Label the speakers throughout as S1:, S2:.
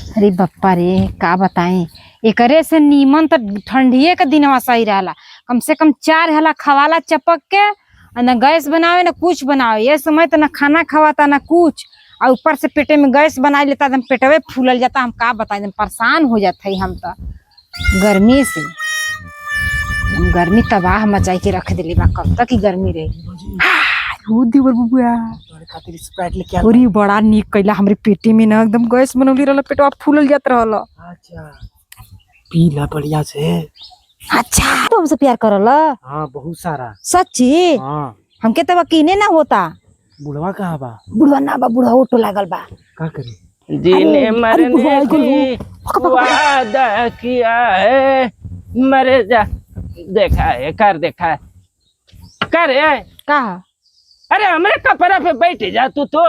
S1: अरे बप्पा रे का बताएं। एकरे से नीमन तो ठंडिये के दिन सही रहला। कम से कम 4 हला खवाला चपक के न गैस बनावे न कुछ बनावे। ये समय तो न खाना खवाता न कुछ, और ऊपर से पेटे में गैस बना लेता, एकदम पेटवे फूलल जाता। हम का बताएं, एकदम परेशान हो जाते हम तो गर्मी से। गर्मी तबाह मचाई के रख दिली बा। कब तक ही गर्मी रही। अरे बड़ा निक कैला, हमरे पेटी में ना एकदम गैस बनौली रहल, पेटवा फूलल जात रहल।
S2: अच्छा पीला बढ़िया से।
S1: अच्छा तो हमसे प्यार करल?
S2: हाँ बहुत सारा।
S1: सच्ची?
S2: हाँ
S1: हमके तब यकीने ना होता।
S2: बुढ़वा कहाँ बा?
S1: बुढ़वा ना बा, बुढ़वा ऑटो लागल बा।
S2: का करे?
S3: जीने मरने की वादा किया है, मरे जा। देखा है कर, देखा है कर है।
S1: का?
S3: अरे हमारे कपड़ा पे बैठ जा तू तो।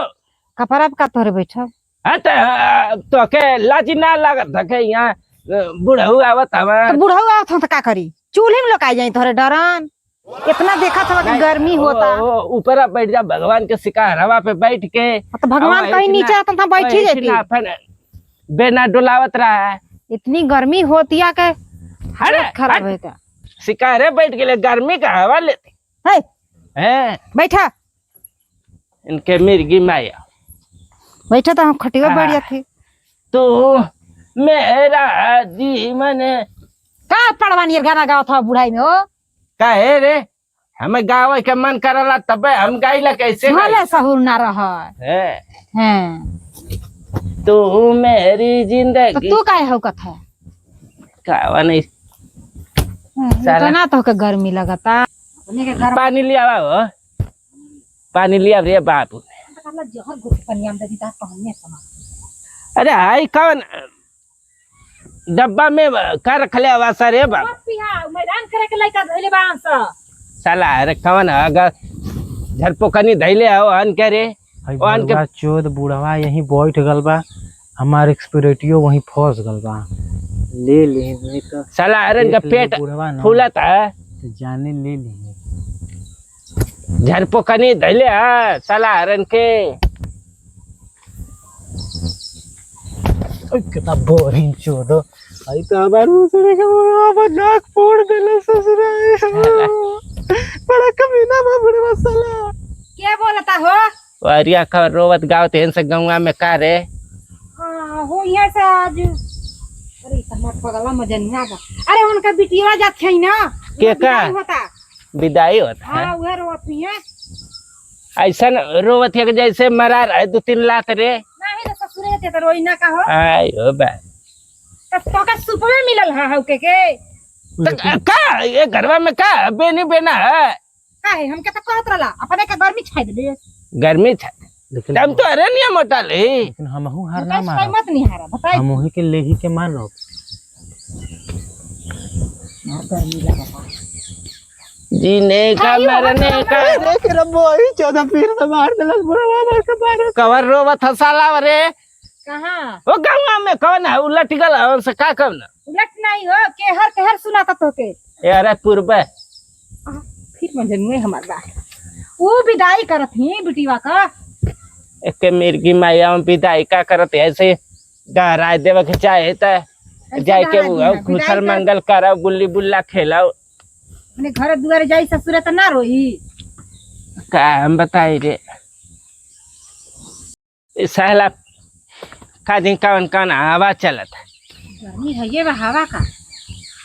S1: कपड़ा पे का तोरे बैठा?
S3: तो के लाजी ना लागत था के यहाँ बूढ़ा आवत हमार।
S1: तो बुढ़ऊ आवत हो तो का करी? चूल्हे में लोकाई जाई तोरे डरन। इतना देखा था कि गर्मी होता।
S3: ऊपर बैठ जा, भगवान के शिकार हवा पे बैठ के।
S1: तो भगवान कहीं नीचे आता था बैठ ही जाती।
S3: बेना डुलावत रहा है।
S1: इतनी गर्मी होती है के खराब है क्या?
S3: शिकारे बैठ के लिए गर्मी का हवा लेती है।
S1: बैठा
S3: इनके मिर्गी माया।
S1: बैठा तो हम खटिया बढ़िया थे।
S3: तो मेरा जीवन
S1: का पड़वानी गाना गाओ था बुढ़ाई में हो?
S3: काहे रे? हमें गावे के मन करला तब हम गाइला कैसे?
S1: भले सहूर ना रहा है।
S3: तू मेरी जिंदगी।
S1: तो तू काहे हो कथा?
S3: कावा नहीं
S1: ना तो के गर्मी लगता।
S3: पानी लिया हो, पानी लिया रे बाबू। अरे हाई कौन डब्बा में का रखले आवासा रे बाबू?
S1: मैदान करे के लइका धइले बांस
S3: साला। अरे कौन अगर झरपोकनी धइले हो अन के रे
S2: अन के चोद बुढ़वा यहीं बैठ गल बा, हमार एक्सपिरेटियो वहीं फंस गल बा। ले नहीं तो
S3: साला। अरे इनका पेट फूलत है
S2: जाने ले ले।
S3: झरपोकनी धइले है साला हरन के।
S2: कितना बोरिंग चोदो। आई तो हमार दूसरे के बाबा नाक फोड़ देले ससुरा। बड़ा कमीना बा बुढ़वा साला।
S1: क्या बोलता हो?
S3: वरिया का रोवत गावत हैं से गंगा में का रे?
S1: हां हो यहाँ से आज। अरे तमार पगला मजनिया बा। अरे उनका बिटिया जात है ना
S3: के का
S1: होता
S3: विदाई होता है।
S1: हां उहे रोवती है।
S3: ऐसा रोवत है जैसे मरा रहा है 2-3 लाख रे।
S1: नहीं रे ससुरे ते तो रोई ना का हो।
S3: आयो बा
S1: तो का सुप में मिलल है हउ के
S3: का ये घरवा में का बेनी बेना है
S1: काहे? हमके तो कहत रहला अपने के गर्मी छाई दे।
S3: गर्मी था
S2: लेकिन
S3: हम तो अरे नहीं मोटा ले।
S2: लेकिन हमहू हार ना मार
S1: मत नहीं हारा बताई।
S2: हम वही के लेही के मानो।
S1: गर्मी लगा
S3: जीने का मरने का।
S2: देख रब्बो आई 14 पीर से मार देलस बुढ़वा मार के मार।
S3: कवर रोवत हसाला रे।
S1: कहां?
S3: ओ गंगा में कौन है उलट गल और से का कौन?
S1: उलट नहीं हो केहर सुनाता तो के।
S3: ए अरे पूर्व
S1: फिर मजनुए हमार बा। वो विदाई करत ही बिटिवा का।
S3: एक मिर्गी माया में विदाई का करत ऐसे गहराय देव के चाहे त जाय के खुशल मंगल कराओ, गुल्ली बुल्ला खेलाओ।
S1: अपने घर दुआरे जाई ससुरे त ना रोई
S3: का हम बताई रे। सहला का दिन कौन कौन हवा चलत है।
S1: गर्मी है ये हवा का।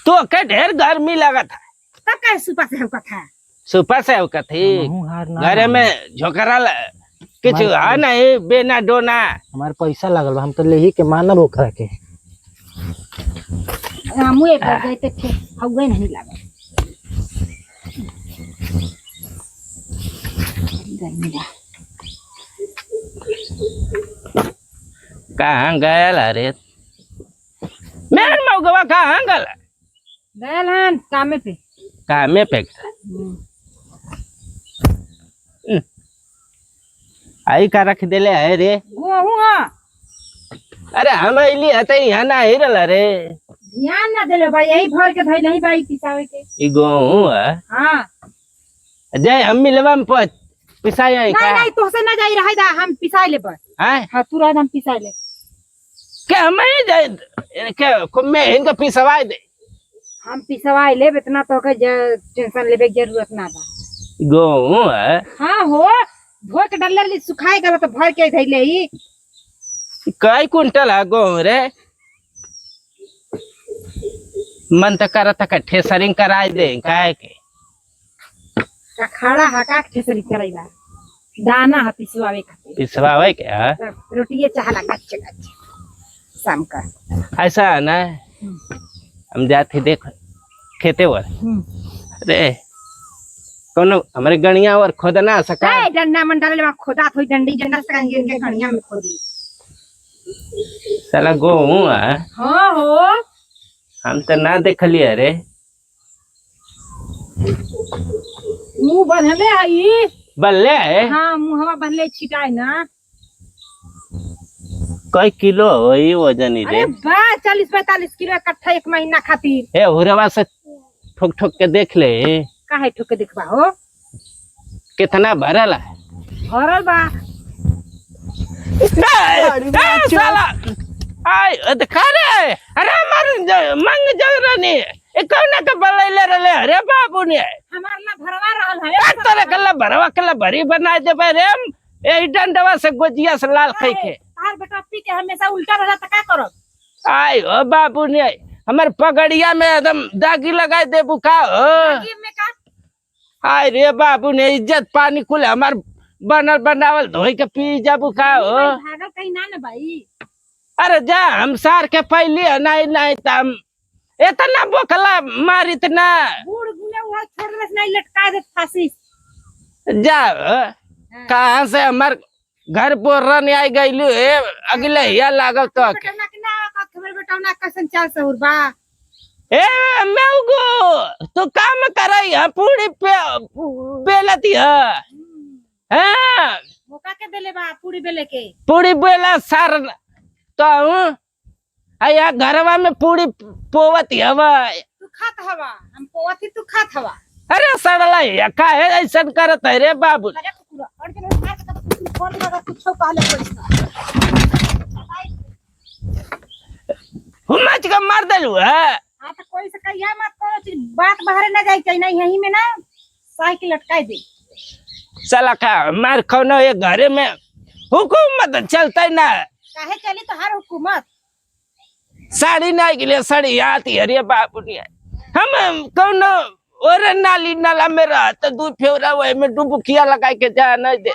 S3: तो के ढेर गर्मी लगत है
S1: तब का सुपा से हो कथा।
S3: सुपर से हो कथी घरे में झोकरा कुछ है नहीं बेना डोना।
S2: हमारे पैसा लगल बा, हम तो लेही के मानब ओकरा के।
S1: हमू एक बार गए थे हउए नहीं लागल। गर्मी बा।
S3: कहाँ गयल अरे मेरे मौगवा कहाँ गल?
S1: गयल हन कामे पे।
S3: कामे पे आई का रख देले है रे।
S1: गोहू हां।
S3: अरे हम इली हते यहाँ ना ही रल रे।
S1: ध्यान ना देले भाई, यही भर के धइल ही भाई पिसावे के।
S3: ई गेहूं है।
S1: हां
S3: जय हम मिलवा में पिसाई आई का?
S1: नहीं तो से ना जाई रहा दा हम पिसाई ले पर।
S3: हैं
S1: हां तू रहा हम पिसाई ले।
S3: के के हमें जाए के मैं इनका पिसवाए दे
S1: हम पिसवाई लेब, इतना तो के टेंशन लेबे के जरूरत ना बा।
S3: गेहूं है
S1: हाँ हो, धो के डल्ला ली सुखाएगा तो भर के धैले ही।
S3: कई कुंटल है गेहूं रे? मन तो करता का ठेसरिंग कराए दे काहे के
S1: का खड़ा हका के ठेसरी करैला, दाना ह पिसवावे खातिर।
S3: पिसवावे के है?
S1: रोटिए चाहला कच्चे कच्चे शाम का।
S3: ऐसा है ना, हम जाते देख खेते वर अरे कोनो हमारे गणिया और खोदना सका
S1: ए डंडा मन डाले बा खोदा थोई डंडी डंडा से कांगे के खणिया में खोदी।
S3: साला गेहूं है?
S1: हां हो,
S3: हम तो ना देखलिए रे।
S1: मुंह बंधले आई।
S3: बल्ले है?
S1: हाँ मुंहवा बंधले छिटाई ना।
S3: कई किलो होई वजन रे?
S1: अरे बा 40-45 किलो इकट्ठा एक महीना खातिर।
S3: ए हुरवा से ठोक ठोक के देख ले
S1: काहे ठोके देखबा हो,
S3: कितना भरल है।
S1: भरल बा।
S3: साला आई देखा रे, अरे हमार मंग जगरानी ए कौन के बलैले रहले अरे बाबू ने
S1: हमार ला भरवा रहल है।
S3: तोरे कल्ला भरवा कल्ला भरी बना देबे रे। ए डंडवा से गोजिया से लाल खाई के
S1: तार बेटा पी के हमेशा उल्टा रहला त का करब?
S3: आई ओ बाबू ने हमर पगड़िया में एकदम दागी लगाए दे बुका हो।
S1: आगे में का
S3: आई रे बाबू ने इज्जत पानी कुल हमार बनल बनावल धोई के पी जा बुका हो।
S1: भागल कहीं ना न भाई।
S3: अरे जा हम सार के पहले नहीं नहीं तम इतना बोकला मार इतना
S1: बूढ़ गुने वो छोड़ दे नहीं लटका दे फांसी।
S3: जा कहाँ से हमार घर बोरन आई गईलू है अगले हिया लागल तो
S1: बेटा ना के ना का खबर बेटा ना का संचार सहूर बा।
S3: ए मेउगो तू काम करई है पूरी पे बेलती है हां
S1: मौका के देले बा पूरी बेले के।
S3: पूरी बेला सार तो आया घरवा में पूरी पोवती हवा
S1: तू खात हवा, हम पोवती तू खात हवा।
S3: अरे सड़ला है का है ऐसा करत है रे बाबू।
S1: अरे कुकुरा और के खात का फोन लगा कुछ कहले पैसा
S3: हुमच का मार देलू है।
S1: हां तो कोई से कहिया मत करो चीज बात बाहर ना जाए चाहिए, नहीं यही में ना साइकिल लटकाई दे।
S3: साला का मार खौनो ये घरे में हुकूमत चलता ना
S1: काहे चली तो हर हुकूमत।
S3: साड़ी नहीं के लिए साड़ी आती है रे बाबू ने। हम कौनो और नाली नाला में रहा तो दूध फेवरा वही में डुबकिया लगा के जा नहीं दे।